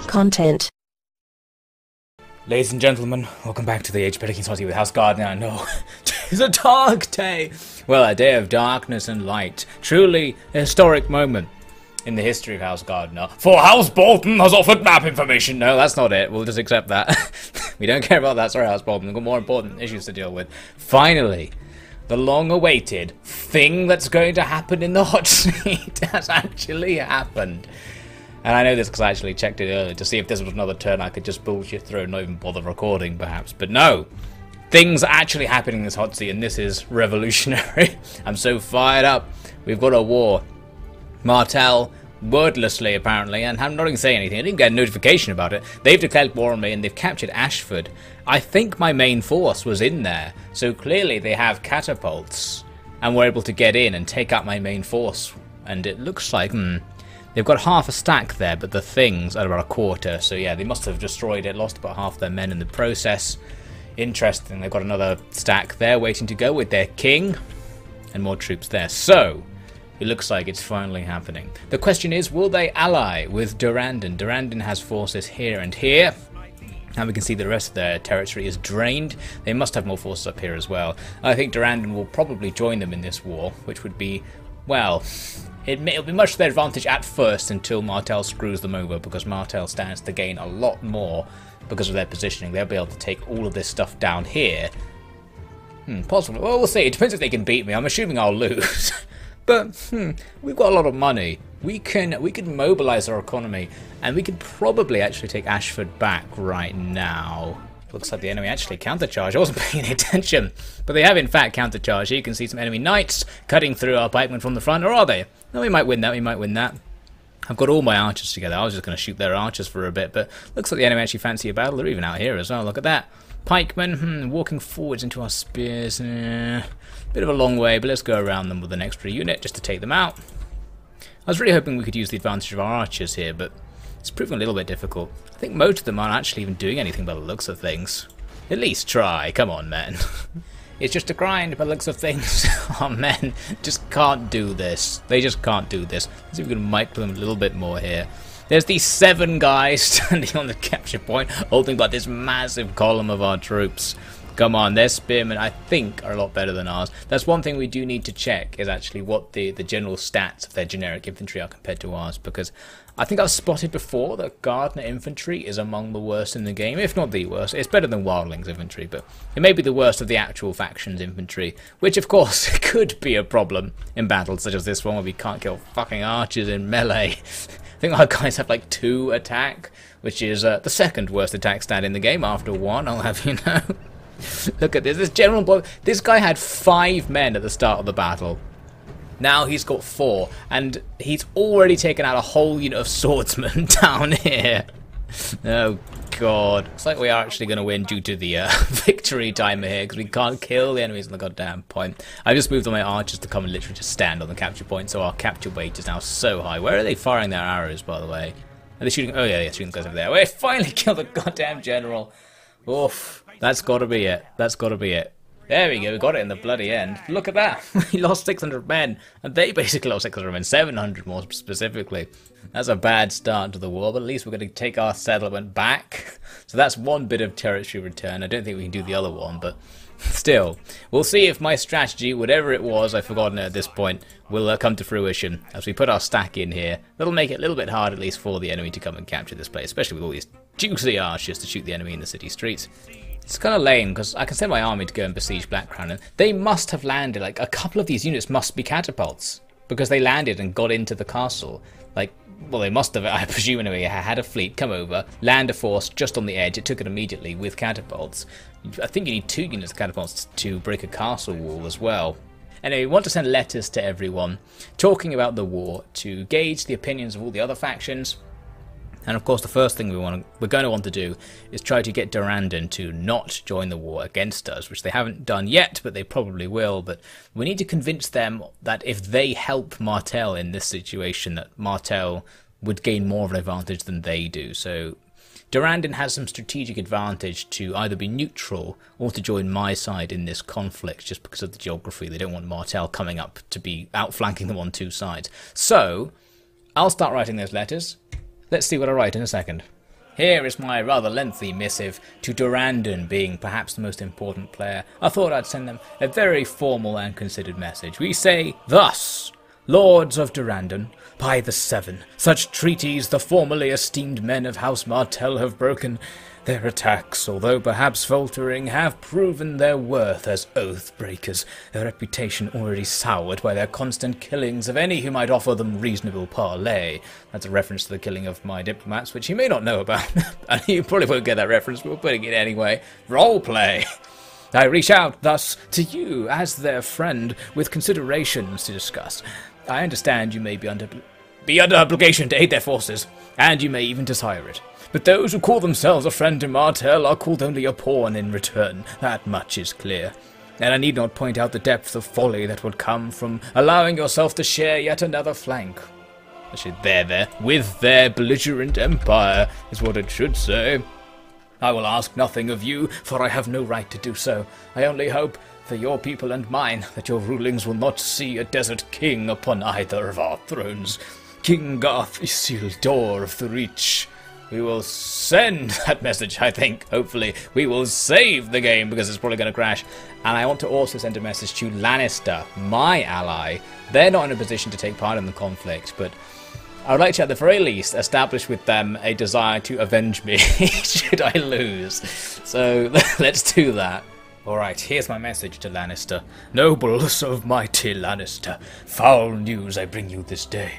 Content. Ladies and gentlemen, welcome back to the Age of King's Hotseat with House Gardener. I know, it's a dark day. Well, a day of darkness and light. Truly a historic moment in the history of House Gardener. For House Bolton has offered map information. No, that's not it. We'll just accept that. We don't care about that. Sorry, House Bolton. We've got more important issues to deal with. Finally, the long-awaited thing that's going to happen in the hot seat has actually happened. And I know this because I actually checked it earlier to see if this was another turn I could just bullshit through and not even bother recording, perhaps. But no! Things are actually happening in this hot seat, and this is revolutionary. I'm so fired up. We've got a war. Martell, wordlessly apparently, and I'm not even saying anything. I didn't get a notification about it. They've declared war on me, and they've captured Ashford. I think my main force was in there, so clearly they have catapults, and were able to get in and take out my main force. And it looks like, they've got half a stack there, but the things are about a quarter. So yeah, they must have destroyed it, lost about half their men in the process. Interesting, they've got another stack there waiting to go with their king. And more troops there. So, it looks like it's finally happening. The question is, will they ally with Durrandon? Durrandon has forces here and here. And we can see the rest of their territory is drained. They must have more forces up here as well. I think Durrandon will probably join them in this war, which would be, well, it'll be much to their advantage at first until Martell screws them over, because Martell stands to gain a lot more because of their positioning. They'll be able to take all of this stuff down here. Possibly. Well, we'll see. It depends if they can beat me. I'm assuming I'll lose. But, we've got a lot of money. We can mobilize our economy, and we could probably actually take Ashford back right now. Looks like the enemy actually countercharged. I wasn't paying any attention. But they have in fact countercharged. Here you can see some enemy knights cutting through our pikemen from the front. Or are they? No, we might win that. We might win that. I've got all my archers together. I was just going to shoot their archers for a bit. But looks like the enemy actually fancy a battle. They're even out here as well. Look at that. Pikemen, walking forwards into our spears. Bit of a long way, but let's go around them with an extra unit just to take them out. I was really hoping we could use the advantage of our archers here, but it's proving a little bit difficult. I think most of them aren't actually even doing anything by the looks of things. At least try. Come on, men. It's just a grind by the looks of things. Our men just can't do this. They just can't do this. Let's see if we can mic them a little bit more here. There's these 7 guys standing on the capture point, holding by this massive column of our troops. Come on, their spearmen, I think, are a lot better than ours. That's one thing we do need to check, is actually what the general stats of their generic infantry are compared to ours, because I think I've spotted before that Gardener infantry is among the worst in the game, if not the worst. It's better than Wildlings infantry, but it may be the worst of the actual factions infantry, which of course could be a problem in battles such as this one, where we can't kill fucking archers in melee. I think our guys have like 2 attack, which is the second worst attack stat in the game after 1, I'll have you know. Look at this general blow. This guy had 5 men at the start of the battle. Now he's got 4, and he's already taken out a whole unit of swordsmen down here. Oh god. It's like we are actually going to win due to the victory timer here, because we can't kill the enemies on the goddamn point. I just moved on my archers to come and literally just stand on the capture point, so our capture weight is now so high. Where are they firing their arrows, by the way? Are they shooting? Oh yeah, they're shooting guys over there. We finally killed the goddamn general. Oof. That's gotta be it. That's gotta be it. There we go, we got it in the bloody end. Look at that. We lost 600 men, and they basically lost 600 men, 700 more specifically. That's a bad start to the war, but at least we're going to take our settlement back. So that's one bit of territory return. I don't think we can do the other one, but still. We'll see if my strategy, whatever it was, I've forgotten it at this point, will come to fruition. As we put our stack in here, that'll make it a little bit hard at least for the enemy to come and capture this place, especially with all these juicy archers to shoot the enemy in the city streets. It's kind of lame, because I can send my army to go and besiege Blackcrown, and they must have landed, like, a couple of these units must be catapults, because they landed and got into the castle. Like, well, they must have, I presume anyway, had a fleet come over, land a force just on the edge, it took it immediately with catapults. I think you need 2 units of catapults to break a castle wall as well. Anyway, we want to send letters to everyone, talking about the war, to gauge the opinions of all the other factions. And of course the first thing we're going to want to do is try to get Durrandon to not join the war against us, which they haven't done yet, but they probably will. But we need to convince them that if they help Martell in this situation, that Martell would gain more of an advantage than they do. So Durrandon has some strategic advantage to either be neutral or to join my side in this conflict, just because of the geography. They don't want Martell coming up to be outflanking them on 2 sides. So I'll start writing those letters. Let's see what I write in a second. Here is my rather lengthy missive to Durandon, being perhaps the most important player. I thought I'd send them a very formal and considered message. We say thus: Lords of Durandon, by the Seven, such treaties the formerly esteemed men of House Martell have broken. Their attacks, although perhaps faltering, have proven their worth as oath-breakers, their reputation already soured by their constant killings of any who might offer them reasonable parley. That's a reference to the killing of my diplomats, which you may not know about, and you probably won't get that reference, but we're putting it anyway. Roleplay! I reach out, thus, to you as their friend, with considerations to discuss. I understand you may be under obligation to aid their forces, and you may even desire it. But those who call themselves a friend to Martell are called only a pawn in return. That much is clear. And I need not point out the depth of folly that would come from allowing yourself to share yet another flank. Actually, there, with their belligerent empire, is what it should say. I will ask nothing of you, for I have no right to do so. I only hope, for your people and mine, that your rulings will not see a desert king upon either of our thrones. King Garth Isildur of the Reach. We will send that message, I think. Hopefully, we will save the game because it's probably going to crash. And I want to also send a message to Lannister, my ally. They're not in a position to take part in the conflict, but I would like to, at the very least, establish with them a desire to avenge me should I lose. So let's do that. Alright, here's my message to Lannister. Nobles of mighty Lannister, foul news I bring you this day.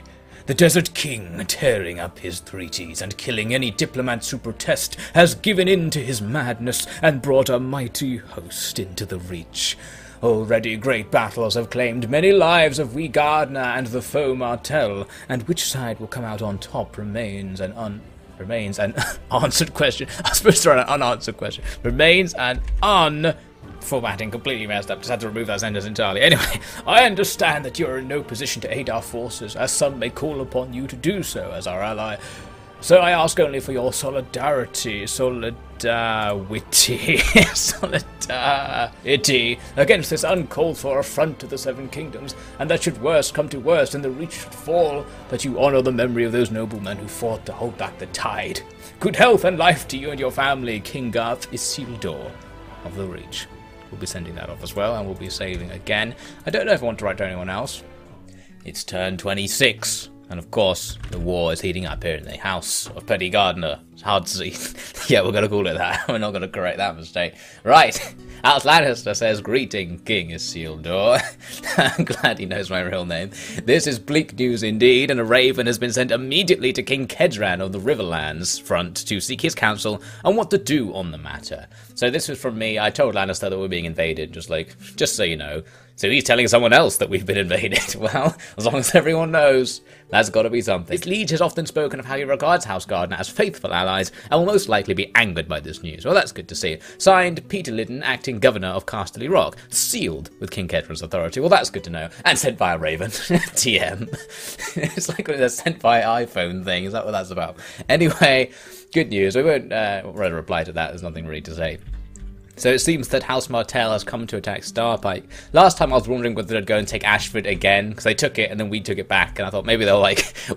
The Desert King, tearing up his treaties and killing any diplomats who protest, has given in to his madness and brought a mighty host into the Reach. Already great battles have claimed many lives of we Gardner and the foe Martell, and which side will come out on top remains an unanswered question. I was supposed to write an unanswered question. Remains an formatting completely messed up. Just had to remove that sentence entirely. Anyway, I understand that you are in no position to aid our forces, as some may call upon you to do so as our ally. So I ask only for your solidarity against this uncalled for affront to the Seven Kingdoms, and that should worst come to worst and the Reach should fall, that you honour the memory of those noblemen who fought to hold back the tide. Good health and life to you and your family, King Garth Isildur of the Reach. We'll be sending that off as well, and we'll be saving again. I don't know if I want to write to anyone else. It's turn 26, and of course, the war is heating up here in the House of Petty Gardener. Hotseat. Yeah, we're going to call it that. We're not going to correct that mistake. Right. House Lannister says, "Greeting, King Isildur." I'm glad he knows my real name. This is bleak news indeed, and a raven has been sent immediately to King Kedran of the Riverlands front to seek his counsel on what to do on the matter. So this was from me. I told Lannister that we're being invaded, just so you know. So he's telling someone else that we've been invaded. Well, as long as everyone knows, that's got to be something. His liege has often spoken of how he regards House Gardner as faithful allies, and will most likely be angered by this news. Well, that's good to see. Signed, Peter Liddon, acting governor of Casterly Rock. Sealed with King Kedran's authority. Well, that's good to know. And sent by a raven. TM. It's like a sent by iPhone thing. Is that what that's about? Anyway, good news. We won't rather reply to that. There's nothing really to say. So it seems that House Martell has come to attack Starpike. Last time I was wondering whether they'd go and take Ashford again, because they took it and then we took it back, and I thought maybe they'll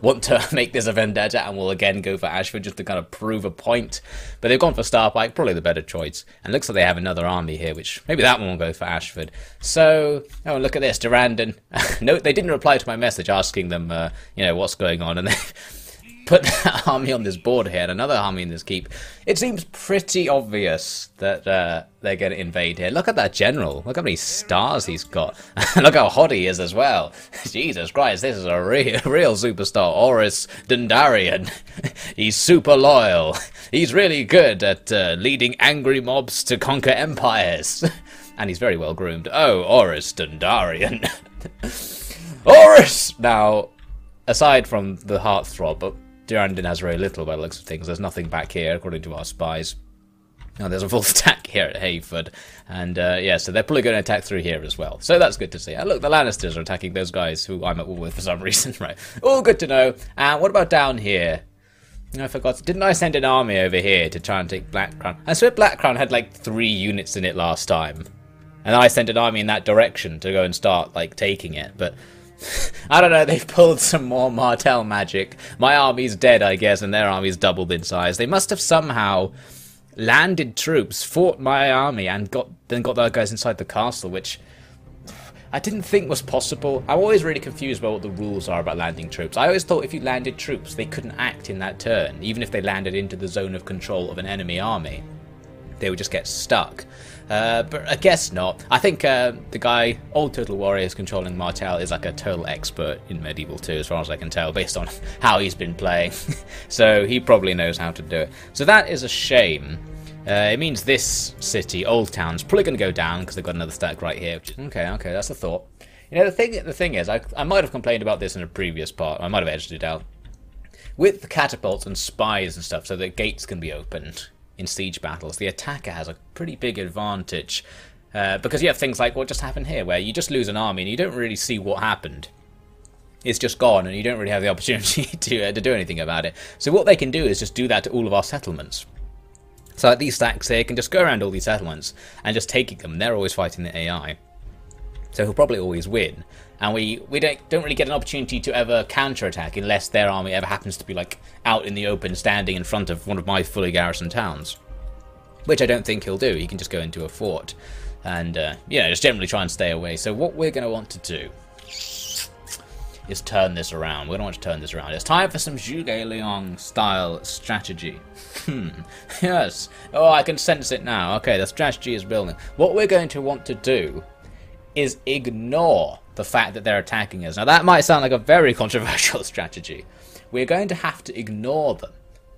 want to make this a vendetta and we'll again go for Ashford just to kind of prove a point. But they've gone for Starpike, probably the better choice. And it looks like they have another army here, which maybe that one will go for Ashford. So, oh, look at this, Durandon. No, they didn't reply to my message asking them, what's going on, and they put that army on this board here and another army in this keep. It seems pretty obvious that they're going to invade here. Look at that general. Look how many stars he's got. Look how hot he is as well. Jesus Christ, this is a real superstar. Oris Dundarian. He's super loyal. He's really good at leading angry mobs to conquer empires. And he's very well groomed. Oh, Oris Dundarian. Oris! Now, aside from the heartthrob, Durandon has very little by the looks of things. There's nothing back here, according to our spies. Now, there's a full stack here at Hayford. And, so they're probably going to attack through here as well. So that's good to see. And look, the Lannisters are attacking those guys who I'm at war with for some reason. Right. All good to know. And what about down here? I forgot. Didn't I send an army over here to try and take Blackcrown? I swear Blackcrown had 3 units in it last time. And I sent an army in that direction to go and start, taking it. But I don't know, they've pulled some more Martell magic. My army's dead, I guess, and their army's doubled in size. They must have somehow landed troops, fought my army, and then got those guys inside the castle, which I didn't think was possible. I'm always really confused about what the rules are about landing troops. I always thought if you landed troops, they couldn't act in that turn, even if they landed into the zone of control of an enemy army. They would just get stuck. But I guess not. I think the guy, Old Turtle Warriors, controlling Martell is like a total expert in Medieval 2, as far as I can tell, based on how he's been playing. So he probably knows how to do it. So that is a shame. It means this city, Old Town's probably going to go down because they've got another stack right here. Okay, that's the thought. You know, the thing is, I might have complained about this in a previous part. I might have edged it out. With the catapults and spies and stuff, so that gates can be opened in siege battles, the attacker has a pretty big advantage. Because you have things like what just happened here, where you just lose an army and you don't really see what happened. It's just gone and you don't really have the opportunity to do anything about it. So what they can do is just do that to all of our settlements. So like these stacks here can just go around all these settlements and just taking them. They're always fighting the AI. So he'll probably always win. And we don't really get an opportunity to ever counterattack unless their army ever happens to be like out in the open standing in front of one of my fully garrisoned towns. Which I don't think he'll do. He can just go into a fort and just generally try and stay away. So what we're going to want to do is turn this around. We're going to want to turn this around. It's time for some Zhuge Liang style strategy. Yes. Oh, I can sense it now. Okay, the strategy is building. What we're going to want to do is ignore the fact that they're attacking us. Now that might sound like a very controversial strategy. We're going to have to ignore them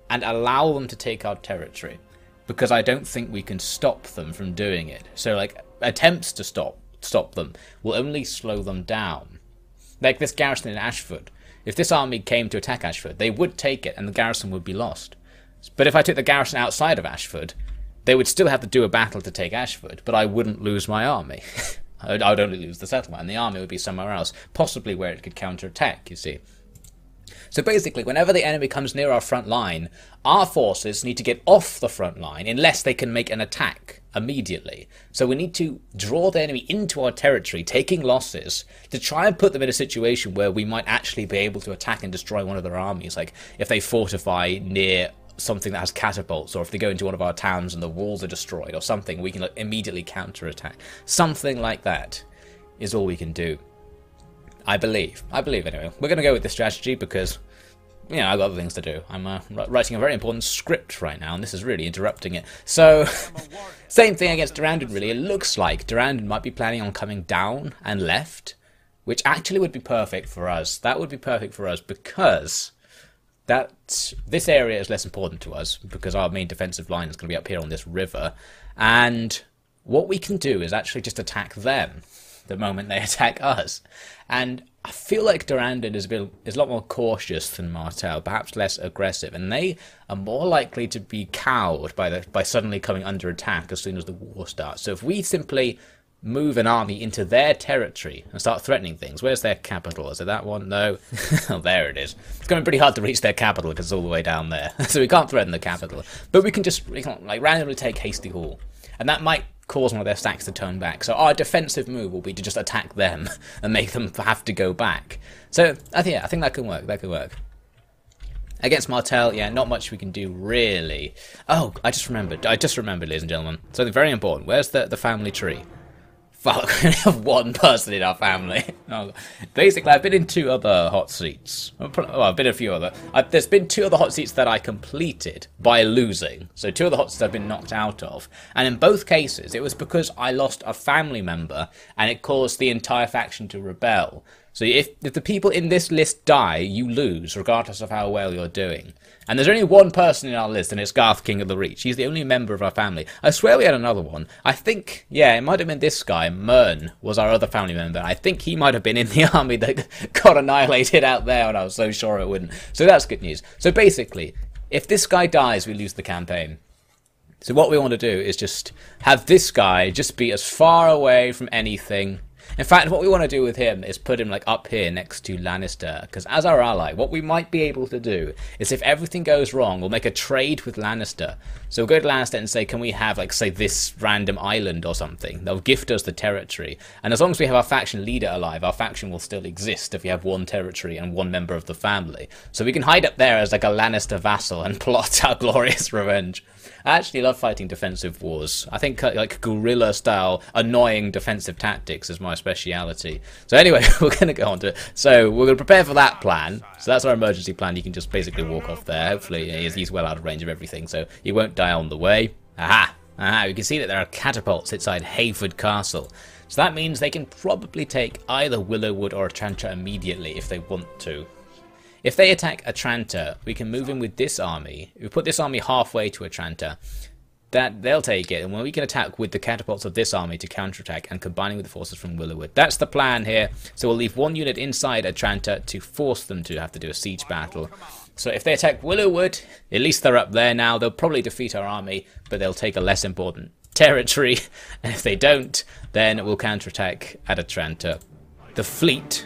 and allow them to take our territory, because I don't think we can stop them from doing it. So like attempts to stop them will only slow them down. Like this garrison in Ashford. If this army came to attack Ashford, they would take it and the garrison would be lost. But if I took the garrison outside of Ashford, they would still have to do a battle to take Ashford, but I wouldn't lose my army. I would only lose the settlement, and the army would be somewhere else, possibly where it could counterattack, you see. So basically, whenever the enemy comes near our front line, our forces need to get off the front line unless they can make an attack immediately. So we need to draw the enemy into our territory, taking losses, to try and put them in a situation where we might actually be able to attack and destroy one of their armies. Like if they fortify near something that has catapults, or if they go into one of our towns and the walls are destroyed or something, we can like immediately counterattack. Something like that is all we can do. I believe anyway. We're going to go with this strategy because, you know, I've got other things to do. I'm writing a very important script right now, and this is really interrupting it. So, same thing against Durandon, really. It looks like Durandon might be planning on coming down and left, which actually would be perfect for us. That would be perfect for us because this area is less important to us, because our main defensive line is going to be up here on this river, and what we can do is actually just attack them the moment they attack us. And I feel like Durandon is a lot more cautious than Martell, perhaps less aggressive, and they are more likely to be cowed by suddenly coming under attack as soon as the war starts. So if we simply move an army into their territory and start threatening things. Where's their capital? Is it that one? No. Oh, there it is. It's going to be pretty hard to reach their capital because it's all the way down there. So we can't threaten the capital. But we can like randomly take Hasty Hall. And that might cause one of their stacks to turn back. So our defensive move will be to just attack them and make them have to go back. So I think that can work. That could work. Against Martell, yeah, not much we can do really. Oh, I just remembered, ladies and gentlemen. Something very important. Where's the family tree? Fuck, we only have one person in our family. Oh, basically, I've been in 2 other hot seats. Oh, I've been in a few other. There's been 2 other hot seats that I completed by losing. So 2 of the hot seats I've been knocked out of. And in both cases, it was because I lost a family member and it caused the entire faction to rebel. So if the people in this list die, you lose, regardless of how well you're doing. And there's only one person in our list, and it's Garth, King of the Reach. He's the only member of our family. I swear we had another one. I think, yeah, it might have been this guy. Mern was our other family member. I think he might have been in the army that got annihilated out there, and I was so sure it wouldn't. So that's good news. So basically, if this guy dies, we lose the campaign. So what we want to do is just have this guy just be as far away from anything In fact, what we want to do with him is put him like up here next to Lannister, because as our ally, what we might be able to do is if everything goes wrong, we'll make a trade with Lannister. So we'll go to Lannister and say, can we have, like, say, this random island or something? They'll gift us the territory. And as long as we have our faction leader alive, our faction will still exist if we have one territory and one member of the family. So we can hide up there as like a Lannister vassal and plot our glorious revenge. I actually love fighting defensive wars. I think like guerrilla-style, annoying defensive tactics is my speciality. So anyway, we're going to go on to it. So we're going to prepare for that plan. So that's our emergency plan. You can just basically walk off there. Hopefully he's well out of range of everything, so he won't die on the way. Aha! Aha! You can see that there are catapults inside Hayford Castle. So that means they can probably take either Willowwood or Atranta immediately if they want to. If they attack Atranta, we can move in with this army. We put this army halfway to Atranta. They'll take it, and when we can attack with the catapults of this army to counterattack and combining with the forces from Willowwood. That's the plan here. So we'll leave one unit inside Atranta to force them to have to do a siege battle. So if they attack Willowwood, at least they're up there now. They'll probably defeat our army, but they'll take a less important territory. And if they don't, then we'll counterattack at Atranta. The fleet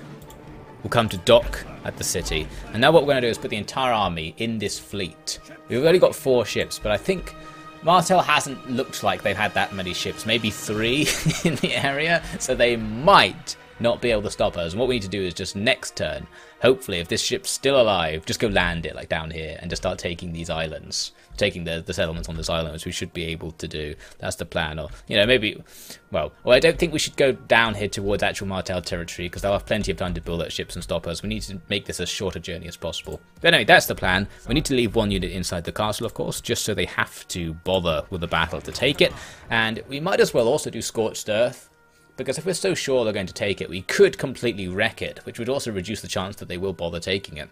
will come to dock at the city. And now what we're going to do is put the entire army in this fleet. We've only got 4 ships, but I think Martell hasn't looked like they've had that many ships. Maybe 3 in the area, so they might not be able to stop us. And what we need to do is just next turn, hopefully, if this ship's still alive, just go land it like down here and just start taking these islands. Taking the settlements on this island, which we should be able to do. That's the plan. Or, you know, maybe, well, I don't think we should go down here towards actual Martell territory, because they'll have plenty of time to build up ships and stop us. We need to make this as short a journey as possible. But anyway, that's the plan. We need to leave one unit inside the castle, of course, just so they have to bother with the battle to take it. And we might as well also do Scorched Earth, because if we're so sure they're going to take it, we could completely wreck it, which would also reduce the chance that they will bother taking it.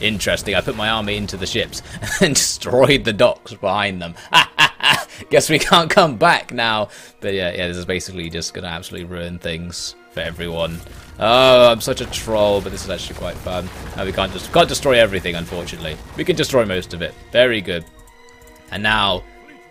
Interesting, I put my army into the ships and destroyed the docks behind them. Guess we can't come back now. But yeah, this is basically just going to absolutely ruin things for everyone. Oh, I'm such a troll, but this is actually quite fun. We can't destroy everything, unfortunately. We can destroy most of it. Very good. And now,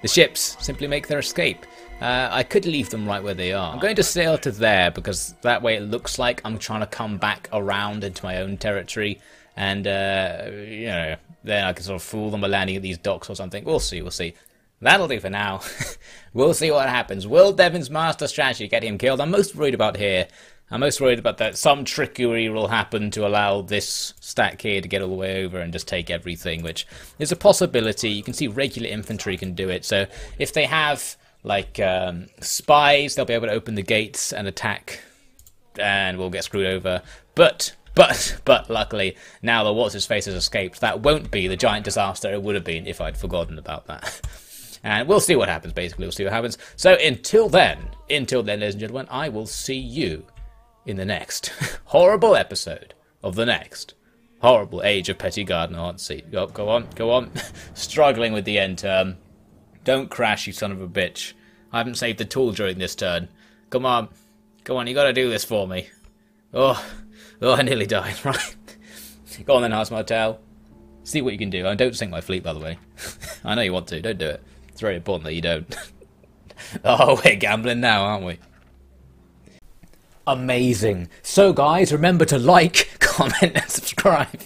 the ships simply make their escape. I could leave them right where they are. I'm going to sail to there because that way it looks like I'm trying to come back around into my own territory. And, you know, then I can sort of fool them by landing at these docks or something. We'll see, we'll see. That'll do for now. We'll see what happens. Will Devon's master strategy get him killed? I'm most worried about here. I'm most worried about that some trickery will happen to allow this stack here to get all the way over and just take everything, which is a possibility. You can see regular infantry can do it. So if they have like spies, they'll be able to open the gates and attack, and we'll get screwed over. But luckily now the what's-his-face has escaped. That won't be the giant disaster it would have been if I'd forgotten about that. And we'll see what happens, basically. We'll see what happens. So until then, ladies and gentlemen, I will see you in the next horrible episode of the next horrible Age of Petty Gardener Hotseat. Go on. Struggling with the end term. Don't crash, you son of a bitch. I haven't saved a tool during this turn. Come on, you gotta do this for me. Oh, I nearly died, right? Go on then, House Martell. See what you can do. And don't sink my fleet, by the way. I know you want to, don't do it. It's very important that you don't. Oh, we're gambling now, aren't we? Amazing. So guys, remember to like, comment and subscribe.